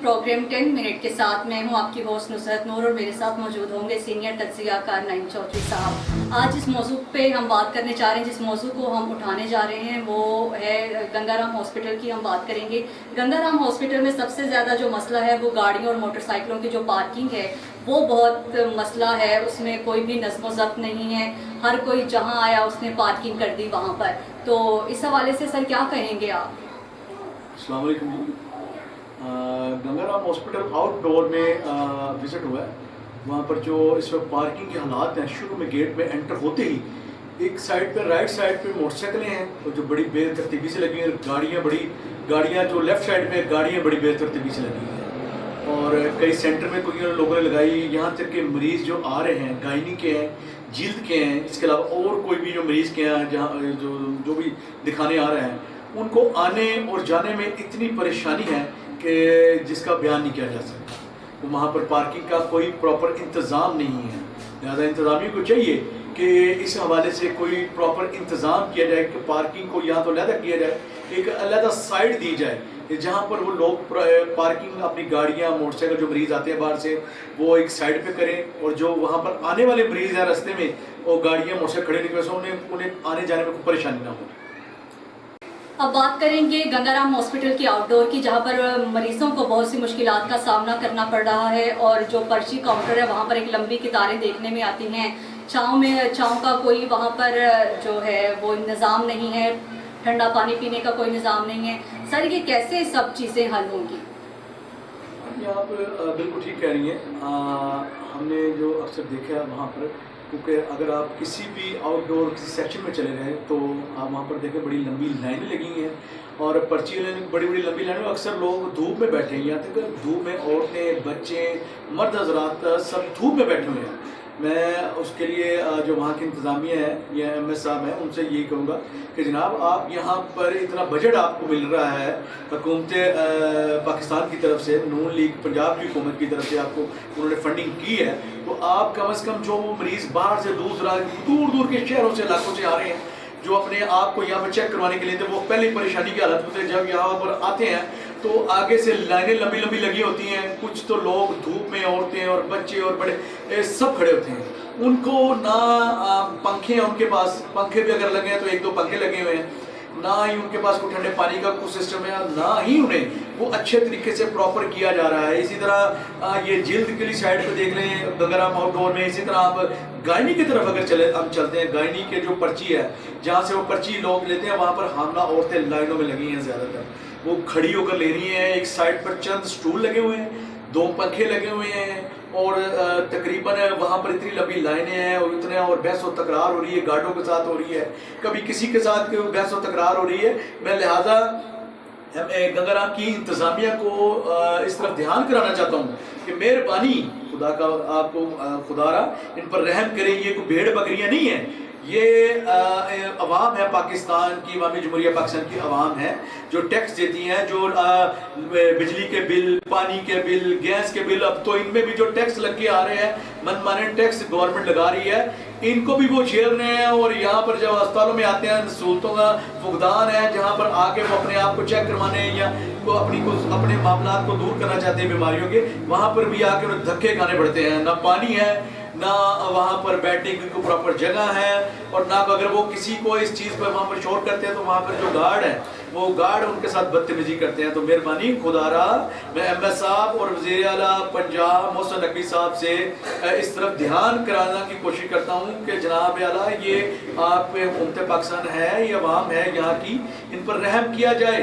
Programme 10 minute के साथ मैं हूं आपकी होस्ट नुसरत नूर और मेरे साथ मौजूद होंगे सीनियर तज्ज़ियाकार नईम चौधरी साहब। आज जिस मौजू पे हम बात करने जा रहे हैं, जिस मौजू को हम उठाने जा रहे हैं वो है गंगाराम हॉस्पिटल की हम बात करेंगे। गंगाराम हॉस्पिटल में सबसे ज़्यादा जो मसला है वो गाड़ियों और मोटरसाइकिलों की जो पार्किंग है वो बहुत मसला है। उसमें कोई भी नज़्म ज़ब्त नहीं है, हर कोई जहाँ आया उसने पार्किंग कर दी वहाँ पर। तो इस हवाले से सर क्या कहेंगे आप? अस्सलाम वालेकुम। गंगाराम हॉस्पिटल आउटडोर में विज़िट हुआ है। वहाँ पर जो इस वक्त पार्किंग के हालात हैं, शुरू में गेट में एंटर होते ही एक साइड पर राइट साइड पे मोटरसाइकिलें हैं और जो बड़ी बेतरतीबी से लगी हैं, गाड़ियाँ जो लेफ़्ट साइड में गाड़ियाँ बड़ी बेतरतीबी से लगी हैं और कई सेंटर में कोई लोगों ने लगाई। यहाँ तक के मरीज़ जो आ रहे हैं गायनी के हैं, जिल्द के हैं, इसके अलावा और कोई भी जो मरीज़ के हैं जहाँ जो भी दिखाने आ रहे हैं उनको आने और जाने में इतनी परेशानी है कि जिसका बयान नहीं किया जा सकता। तो वहाँ पर पार्किंग का कोई प्रॉपर इंतज़ाम नहीं है। लिहाजा इंतज़ामिया को चाहिए कि इस हवाले से कोई प्रॉपर इंतज़ाम किया जाए कि पार्किंग को यहाँ तो अलहदा किया जाए, एक अलहदा साइड दी जाए जहाँ पर वो लोग पार्किंग अपनी गाड़ियाँ मोटरसाइकिल जो मरीज़ आते हैं बाहर से वो एक साइड पे करें और जो वहाँ पर आने वाले मरीज़ हैं रास्ते में वो गाड़ियाँ मोटरसाइकिल खड़े नहीं कर उन्हें आने जाने में कोई परेशानी ना हो। अब बात करेंगे गंगाराम हॉस्पिटल की आउटडोर की, जहां पर मरीजों को बहुत सी मुश्किलात का सामना करना पड़ रहा है और जो पर्ची काउंटर है वहां पर एक लंबी कतारें देखने में आती हैं। छाँव का कोई वहां पर जो है वो निज़ाम नहीं है, ठंडा पानी पीने का कोई निज़ाम नहीं है। सर ये कैसे सब चीज़ें हल होंगी? आप बिल्कुल ठीक कह रही हैं। हमने जो अक्सर देखा है वहाँ पर, क्योंकि अगर आप किसी भी आउटडोर किसी सेक्शन में चले गए तो आप वहाँ पर देखें बड़ी लंबी लाइनें लगी हैं और पर्ची लेने बड़ी लंबी लाइनें में अक्सर लोग धूप में बैठे हैं। यहाँ तक धूप में औरतें, बच्चे, मर्द हजरात सब धूप में बैठे हुए हैं। मैं उसके लिए जो वहाँ की इंतज़ामिया है या MS साहब हैं उनसे यही कहूँगा कि जनाब आप यहाँ पर इतना बजट आपको मिल रहा है हुकूमत पाकिस्तान की तरफ से, नून लीग पंजाब की हुकूमत की तरफ से आपको उन्होंने फंडिंग की है, तो आप कम से कम जो मरीज़ बाहर से दूर के शहरों से इलाकों से आ रहे हैं जो अपने आप को यहाँ पर चेक करवाने के लिए थे, वो पहले परेशानी की हालत में थे। जब यहाँ पर आते हैं तो आगे से लाइनें लंबी लगी होती हैं। कुछ तो लोग धूप में, औरतें और बच्चे और बड़े सब खड़े होते हैं। उनको ना पंखे हैं, उनके पास पंखे भी अगर लगे हैं तो एक दो पंखे लगे हुए हैं, ना ही उनके पास कोई ठंडे पानी का कुछ सिस्टम है, ना ही उन्हें वो अच्छे तरीके से प्रॉपर किया जा रहा है। इसी तरह ये जिल्द के लिए साइड पे देख लें गंगाराम आउटडोर में। इसी तरह आप गायनी की तरफ अगर हम चलते हैं, गायनी के जो पर्ची है जहाँ से वो पर्ची लोग लेते हैं वहाँ पर हामला औरतें लाइनों में लगी हैं, ज़्यादातर वो खड़ी होकर ले रही हैं। एक साइड पर चंद स्टूल लगे हुए हैं, 2 पंखे लगे हुए हैं और तकरीबन वहाँ पर इतनी लंबी लाइनें हैं और इतने और बहस व तकरार हो रही है, गार्डों के साथ हो रही है, कभी किसी के साथ बहस व तकरार हो रही है। मैं लिहाजा गंगाराम की इंतज़ामिया को इस तरफ ध्यान कराना चाहता हूँ कि मेहरबानी खुदा का आपको खुदारा इन पर रहम करें। ये कोई भेड़ बकरियाँ नहीं है, ये अवाम है पाकिस्तान की, अवामी जमहूरिया पाकिस्तान की अवाम है जो टैक्स देती हैं, जो बिजली के बिल, पानी के बिल, गैस के बिल, अब तो इनमें भी जो टैक्स लग के आ रहे हैं, मनमाने टैक्स गवर्नमेंट लगा रही है, इनको भी वो झेल रहे हैं। और यहाँ पर जब अस्पतालों में आते हैं सहूलतों का फुकदान है, जहाँ पर आके वो अपने आप को चेक करवाने या वो अपने मामलात को दूर करना चाहते हैं बीमारियों के, वहाँ पर भी आके उन्हें धक्के खाने पड़ते हैं। ना पानी है, ना वहाँ पर बैठने की कोई प्रॉपर जगह है, और ना अगर वो किसी को इस चीज़ पर वहाँ पर शोर करते हैं तो वहाँ पर जो गार्ड है वो गार्ड उनके साथ बदतमीजी करते हैं। तो मेहरबानी खुदारा मैं MS साहब और वज़ीर आला पंजाब मोहसिन नकवी साहब से इस तरफ ध्यान कराने की कोशिश करता हूँ कि जनाब आला ये आप हुकूमत पाकिस्तान है, ये अवाम है यहाँ की, इन पर रहम किया जाए,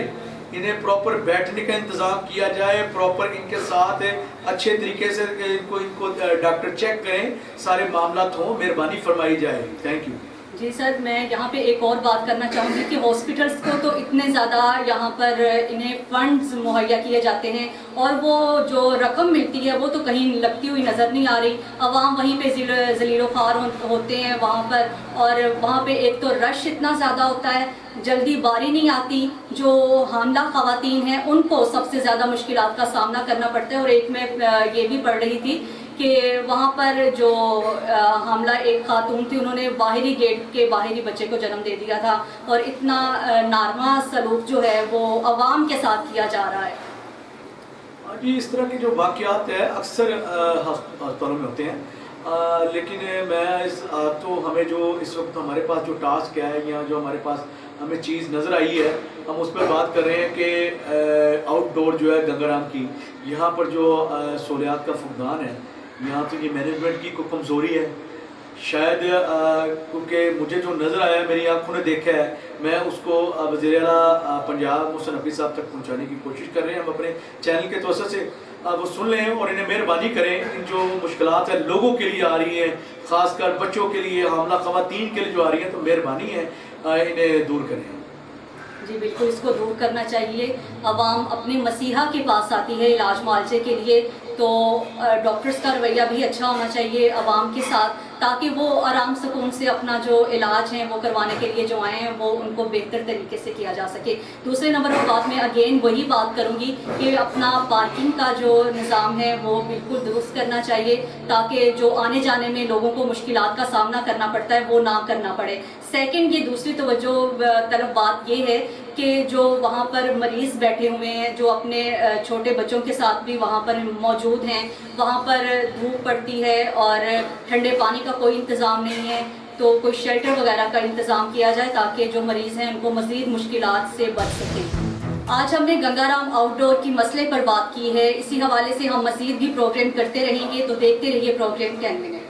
इन्हें प्रॉपर बैठने का इंतज़ाम किया जाए, प्रॉपर इनके साथ अच्छे तरीके से इनको डॉक्टर चेक करें, सारे मामला हों, मेहरबानी फरमाई जाए। थैंक यू जी सर, मैं यहाँ पे एक और बात करना चाहूँगी कि हॉस्पिटल्स को तो इतने ज़्यादा यहाँ पर इन्हें फंड्स मुहैया किए जाते हैं और वो जो रकम मिलती है वो तो कहीं लगती हुई नज़र नहीं आ रही। अवाम वहीं पे ज़लीलो ख़ार होते हैं वहाँ पर, और वहाँ पे एक तो रश इतना ज़्यादा होता है, जल्दी बारी नहीं आती। जो हामला ख़वातीन हैं उनको सबसे ज़्यादा मुश्किलात का सामना करना पड़ता है। और एक मैं ये भी पढ़ रही थी कि वहाँ पर जो हामला एक खातून थी, उन्होंने बाहरी गेट के बाहरी बच्चे को जन्म दे दिया था, और इतना नारमा सलूक जो है वो अवाम के साथ किया जा रहा है। जी, इस तरह के जो वाक़यात है अक्सर अस्पतालों में होते हैं। लेकिन तो हमें जो इस वक्त हमारे पास जो टास्क है या जो हमारे पास हमें चीज़ नज़र आई है, हम उस पर बात कर रहे हैं कि आउटडोर जो है गंगाराम की, यहाँ पर जो सहूलियात का फुकदान है, यहाँ तो ये मैनेजमेंट की कोई कमज़ोरी है शायद, क्योंकि मुझे जो नज़र आया है, मेरी आँखों ने देखा है, मैं उसको वज़ीर आला पंजाब मोहसिन नकवी साहब तक पहुँचाने की कोशिश कर रहे हैं। हम अपने चैनल के तवज्जो से वो सुन लें और इन्हें मेहरबानी करें, इन जो मुश्किलात है लोगों के लिए आ रही हैं, ख़ासकर बच्चों के लिए, हामला ख़वातीन के लिए जो आ रही हैं, तो मेहरबानी है इन्हें दूर करें। जी बिल्कुल, इसको दूर करना चाहिए। अवाम अपने मसीहा के पास आती है इलाज मुआवजे के लिए, तो डॉक्टर्स का रवैया भी अच्छा होना चाहिए अवाम के साथ, ताकि वो आराम सुकून से अपना जो इलाज है वो करवाने के लिए जो आए हैं वो उनको बेहतर तरीके से किया जा सके। दूसरे नंबर पर बात में अगेन वही बात करूँगी कि अपना पार्किंग का जो निज़ाम है वो बिल्कुल दुरुस्त करना चाहिए, ताकि जो आने जाने में लोगों को मुश्किलात का सामना करना पड़ता है वो ना करना पड़े। सेकंड, ये दूसरी तवज्जो तरफ बात ये है कि जो वहाँ पर मरीज़ बैठे हुए हैं, जो अपने छोटे बच्चों के साथ भी वहाँ पर मौजूद हैं, वहाँ पर धूप पड़ती है और ठंडे पानी का कोई इंतज़ाम नहीं है, तो कोई शेल्टर वगैरह का इंतज़ाम किया जाए ताकि जो मरीज़ हैं उनको मज़ीद मुश्किलात से बच सकें। आज हमने गंगाराम आउटडोर की मसले पर बात की है, इसी हवाले से हम मज़ीद भी प्रोग्राम करते रहेंगे, तो देखते रहिए प्रोग्राम 10 मिनट।